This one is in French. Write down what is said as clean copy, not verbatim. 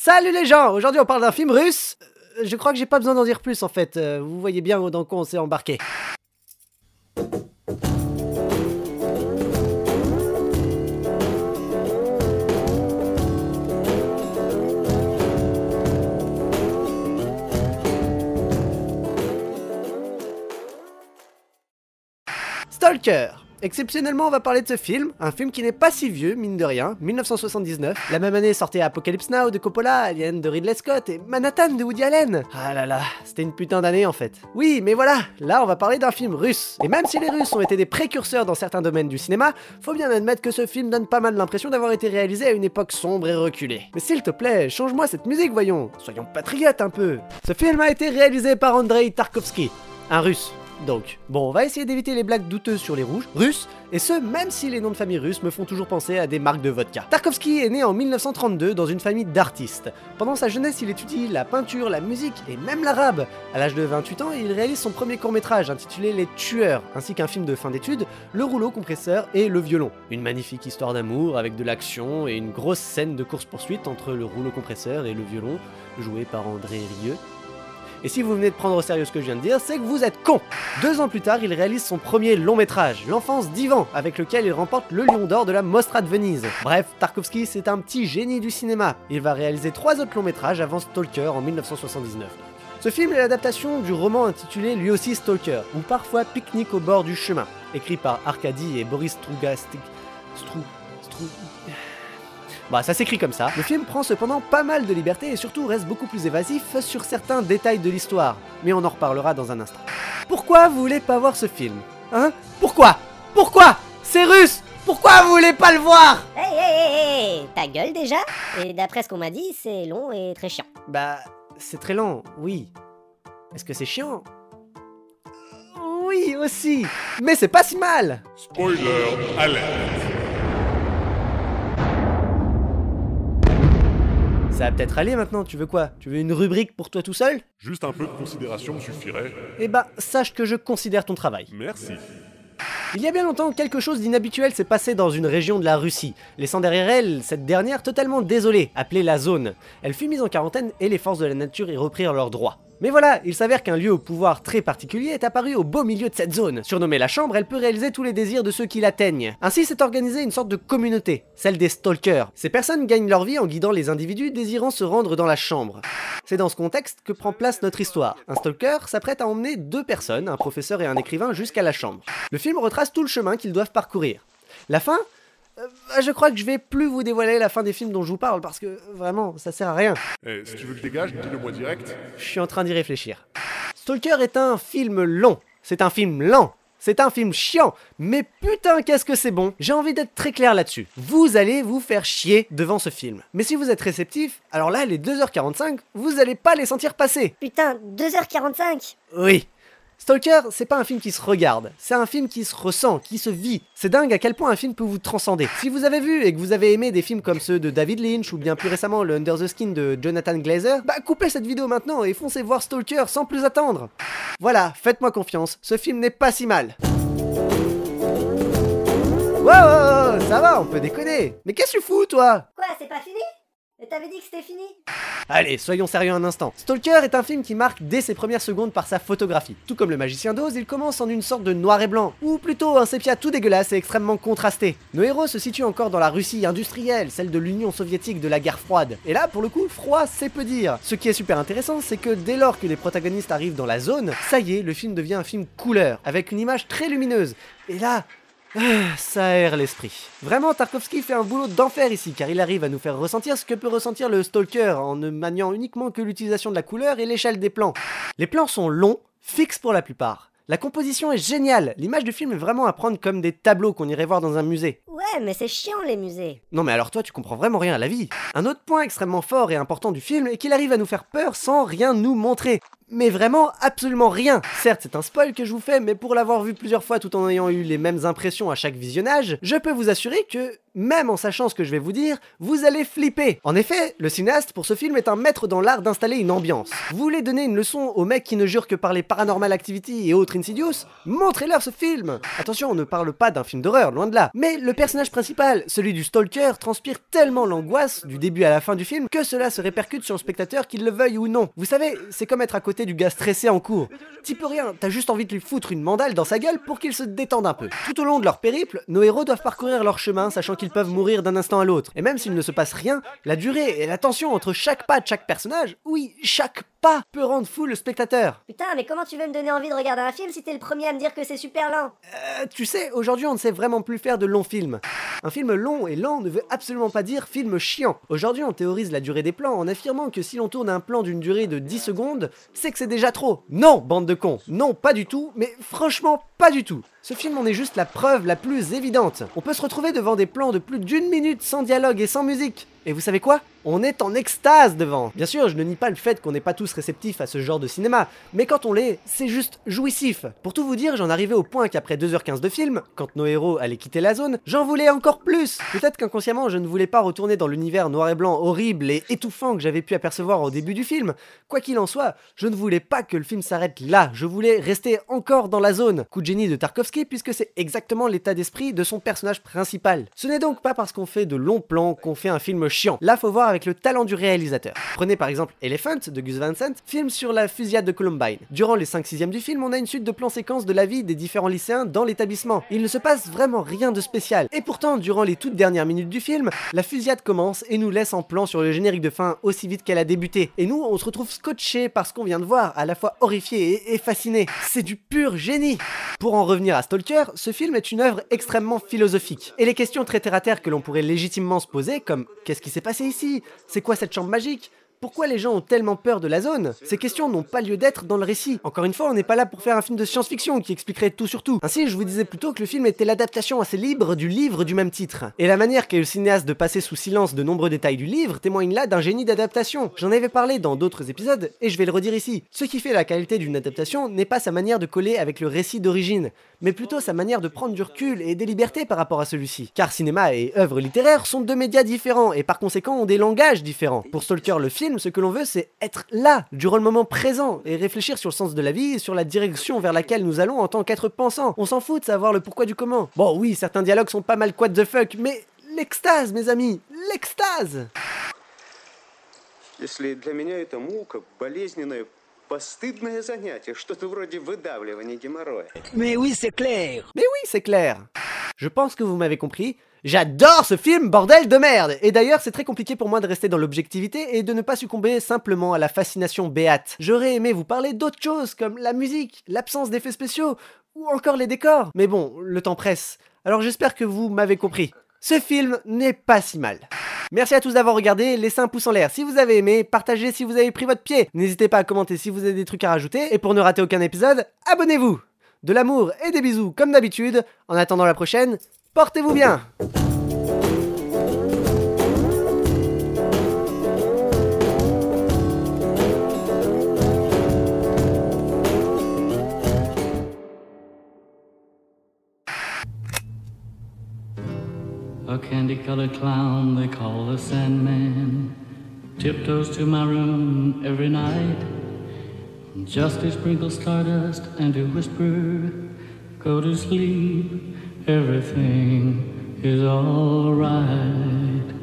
Salut les gens, aujourd'hui on parle d'un film russe. Je crois que j'ai pas besoin d'en dire plus en fait, vous voyez bien dans quoi on s'est embarqué. Stalker. Exceptionnellement, on va parler de ce film, un film qui n'est pas si vieux, mine de rien, 1979. La même année sortait Apocalypse Now de Coppola, Alien de Ridley Scott et Manhattan de Woody Allen. Ah là là, c'était une putain d'année en fait. Oui, mais voilà, là on va parler d'un film russe. Et même si les Russes ont été des précurseurs dans certains domaines du cinéma, faut bien admettre que ce film donne pas mal l'impression d'avoir été réalisé à une époque sombre et reculée. Mais s'il te plaît, change-moi cette musique, voyons. Soyons patriotes un peu. Ce film a été réalisé par Andrei Tarkovsky, un russe. Donc, bon, on va essayer d'éviter les blagues douteuses sur les russes, et ce, même si les noms de famille russes me font toujours penser à des marques de vodka. Tarkovsky est né en 1932 dans une famille d'artistes. Pendant sa jeunesse, il étudie la peinture, la musique et même l'arabe. À l'âge de 28 ans, il réalise son premier court-métrage intitulé Les Tueurs, ainsi qu'un film de fin d'études, Le rouleau compresseur et Le violon. Une magnifique histoire d'amour avec de l'action et une grosse scène de course-poursuite entre le rouleau compresseur et le violon, joué par André Rieu. Et si vous venez de prendre au sérieux ce que je viens de dire, c'est que vous êtes con. 2 ans plus tard, il réalise son premier long métrage, L'enfance d'Ivan, avec lequel il remporte le Lion d'Or de la Mostra de Venise. Bref, Tarkovsky c'est un petit génie du cinéma. Il va réaliser 3 autres longs métrages avant Stalker en 1979. Ce film est l'adaptation du roman intitulé lui aussi Stalker, ou parfois Pique-nique au bord du chemin, écrit par Arkady et Boris Strugatsky. Bah ça s'écrit comme ça. Le film prend cependant pas mal de liberté et surtout reste beaucoup plus évasif sur certains détails de l'histoire. Mais on en reparlera dans un instant. Pourquoi vous voulez pas voir ce film? Hein? Pourquoi? Pourquoi? C'est russe! Pourquoi vous voulez pas le voir? Hey, ta gueule déjà? Et d'après ce qu'on m'a dit, c'est long et très chiant. Bah, c'est très lent, oui. Est-ce que c'est chiant? Oui, aussi. Mais c'est pas si mal. Spoiler alert. Ça va peut-être aller maintenant, tu veux quoi? Tu veux une rubrique pour toi tout seul? Juste un peu de considération suffirait. Eh bah, sache que je considère ton travail. Merci. Il y a bien longtemps, quelque chose d'inhabituel s'est passé dans une région de la Russie, laissant derrière elle cette dernière totalement désolée, appelée la Zone. Elle fut mise en quarantaine et les forces de la nature y reprirent leurs droits. Mais voilà, il s'avère qu'un lieu au pouvoir très particulier est apparu au beau milieu de cette zone. Surnommée la Chambre, elle peut réaliser tous les désirs de ceux qui l'atteignent. Ainsi s'est organisée une sorte de communauté, celle des stalkers. Ces personnes gagnent leur vie en guidant les individus désirant se rendre dans la Chambre. C'est dans ce contexte que prend place notre histoire. Un stalker s'apprête à emmener 2 personnes, un professeur et un écrivain, jusqu'à la Chambre. Le film retrace tout le chemin qu'ils doivent parcourir. La fin, je crois que je vais plus vous dévoiler la fin des films dont je vous parle parce que vraiment ça sert à rien. Eh, si tu veux que je dégage, dis-le moi direct. Je suis en train d'y réfléchir. Stalker est un film long, c'est un film lent, c'est un film chiant, mais putain qu'est-ce que c'est bon. J'ai envie d'être très clair là-dessus. Vous allez vous faire chier devant ce film. Mais si vous êtes réceptif, alors là les 2h45, vous allez pas les sentir passer. Putain, 2h45. Oui. Stalker, c'est pas un film qui se regarde, c'est un film qui se ressent, qui se vit. C'est dingue à quel point un film peut vous transcender. Si vous avez vu et que vous avez aimé des films comme ceux de David Lynch ou bien plus récemment le Under the Skin de Jonathan Glazer, bah coupez cette vidéo maintenant et foncez voir Stalker sans plus attendre. Voilà, faites-moi confiance, ce film n'est pas si mal. Wow, ça va, on peut déconner. Mais qu'est-ce que tu fous toi? Quoi, c'est pas fini? T'avais dit que c'était fini? Allez, soyons sérieux un instant. Stalker est un film qui marque dès ses premières secondes par sa photographie. Tout comme Le Magicien d'Oz, il commence en une sorte de noir et blanc, ou plutôt un sépia tout dégueulasse et extrêmement contrasté. Nos héros se situent encore dans la Russie industrielle, celle de l'Union soviétique de la guerre froide. Et là, pour le coup, froid, c'est peu dire. Ce qui est super intéressant, c'est que dès lors que les protagonistes arrivent dans la zone, ça y est, le film devient un film couleur, avec une image très lumineuse. Et là... ça aère l'esprit. Vraiment, Tarkovsky fait un boulot d'enfer ici, car il arrive à nous faire ressentir ce que peut ressentir le stalker en ne maniant uniquement que l'utilisation de la couleur et l'échelle des plans. Les plans sont longs, fixes pour la plupart. La composition est géniale, l'image du film est vraiment à prendre comme des tableaux qu'on irait voir dans un musée. Ouais, mais c'est chiant les musées. Non mais alors toi tu comprends vraiment rien à la vie. Un autre point extrêmement fort et important du film est qu'il arrive à nous faire peur sans rien nous montrer. Mais vraiment absolument rien. Certes, c'est un spoil que je vous fais, mais pour l'avoir vu plusieurs fois tout en ayant eu les mêmes impressions à chaque visionnage, je peux vous assurer que, même en sachant ce que je vais vous dire, vous allez flipper. En effet, le cinéaste pour ce film est un maître dans l'art d'installer une ambiance. Vous voulez donner une leçon aux mecs qui ne jurent que par les Paranormal Activity et autres Insidious? Montrez-leur ce film. Attention, on ne parle pas d'un film d'horreur, loin de là. Mais le personnage principal, celui du stalker, transpire tellement l'angoisse, du début à la fin du film, que cela se répercute sur le spectateur qu'il le veuille ou non. Vous savez, c'est comme être à côté du gars stressé en cours. T'y peux rien, t'as juste envie de lui foutre une mandale dans sa gueule pour qu'il se détende un peu. Tout au long de leur périple, nos héros doivent parcourir leur chemin, sachant qu'ils peuvent mourir d'un instant à l'autre. Et même s'il ne se passe rien, la durée et la tension entre chaque pas de chaque personnage, oui, chaque pas, peut rendre fou le spectateur. Putain, mais comment tu veux me donner envie de regarder un film si t'es le premier à me dire que c'est super lent? Tu sais, aujourd'hui on ne sait vraiment plus faire de longs films. Un film long et lent ne veut absolument pas dire film chiant. Aujourd'hui on théorise la durée des plans en affirmant que si l'on tourne un plan d'une durée de 10 secondes, c'est que c'est déjà trop. Non, bande de cons, non, pas du tout, mais franchement pas du tout. Ce film en est juste la preuve la plus évidente. On peut se retrouver devant des plans de plus d'1 minute sans dialogue et sans musique. Et vous savez quoi? On est en extase devant. Bien sûr, je ne nie pas le fait qu'on n'est pas tous réceptifs à ce genre de cinéma, mais quand on l'est, c'est juste jouissif. Pour tout vous dire, j'en arrivais au point qu'après 2h15 de film, quand nos héros allaient quitter la zone, j'en voulais encore plus. Peut-être qu'inconsciemment, je ne voulais pas retourner dans l'univers noir et blanc horrible et étouffant que j'avais pu apercevoir au début du film. Quoi qu'il en soit, je ne voulais pas que le film s'arrête là, je voulais rester encore dans la zone. Coup de génie de Tarkovsky, puisque c'est exactement l'état d'esprit de son personnage principal. Ce n'est donc pas parce qu'on fait de longs plans qu'on fait un film chiant. Là, faut voir avec le talent du réalisateur. Prenez par exemple Elephant de Gus Van Sant, film sur la fusillade de Columbine. Durant les 5/6 du film, on a une suite de plans séquences de la vie des différents lycéens dans l'établissement. Il ne se passe vraiment rien de spécial. Et pourtant, durant les toutes dernières minutes du film, la fusillade commence et nous laisse en plan sur le générique de fin aussi vite qu'elle a débuté. Et nous, on se retrouve scotché par ce qu'on vient de voir, à la fois horrifié et fasciné. C'est du pur génie. Pour en revenir à Stalker, ce film est une œuvre extrêmement philosophique. Et les questions très terre à terre que l'on pourrait légitimement se poser, comme qu'est-ce qui s'est passé ici? C'est quoi cette chambre magique? Pourquoi les gens ont tellement peur de la zone? Ces questions n'ont pas lieu d'être dans le récit. Encore une fois, on n'est pas là pour faire un film de science-fiction qui expliquerait tout sur tout. Ainsi, je vous disais plutôt que le film était l'adaptation assez libre du livre du même titre. Et la manière qu'a eu le cinéaste de passer sous silence de nombreux détails du livre témoigne là d'un génie d'adaptation. J'en avais parlé dans d'autres épisodes, et je vais le redire ici. Ce qui fait la qualité d'une adaptation n'est pas sa manière de coller avec le récit d'origine, mais plutôt sa manière de prendre du recul et des libertés par rapport à celui-ci. Car cinéma et œuvre littéraire sont deux médias différents, et par conséquent ont des langages différents. Pour Stalker le film, ce que l'on veut, c'est être là, durant le moment présent, et réfléchir sur le sens de la vie et sur la direction vers laquelle nous allons en tant qu'être pensant. On s'en fout de savoir le pourquoi du comment. Bon oui, certains dialogues sont pas mal what the fuck, mais l'extase, mes amis, l'extase! Если для меня это мука, болезненное, постыдное занятие, что-то вроде выдавливания геморроя. Mais oui, c'est clair! Mais oui, c'est clair! Je pense que vous m'avez compris. J'adore ce film, bordel de merde! Et d'ailleurs, c'est très compliqué pour moi de rester dans l'objectivité et de ne pas succomber simplement à la fascination béate. J'aurais aimé vous parler d'autres choses, comme la musique, l'absence d'effets spéciaux, ou encore les décors. Mais bon, le temps presse. Alors j'espère que vous m'avez compris. Ce film n'est pas si mal. Merci à tous d'avoir regardé, laissez un pouce en l'air si vous avez aimé, partagez si vous avez pris votre pied, n'hésitez pas à commenter si vous avez des trucs à rajouter, et pour ne rater aucun épisode, abonnez-vous! De l'amour et des bisous comme d'habitude, en attendant la prochaine, portez-vous bien! A candy-colored clown they call the Sandman tiptoes to my room every night just to sprinkle stardust and to whisper, go to sleep, everything is all right.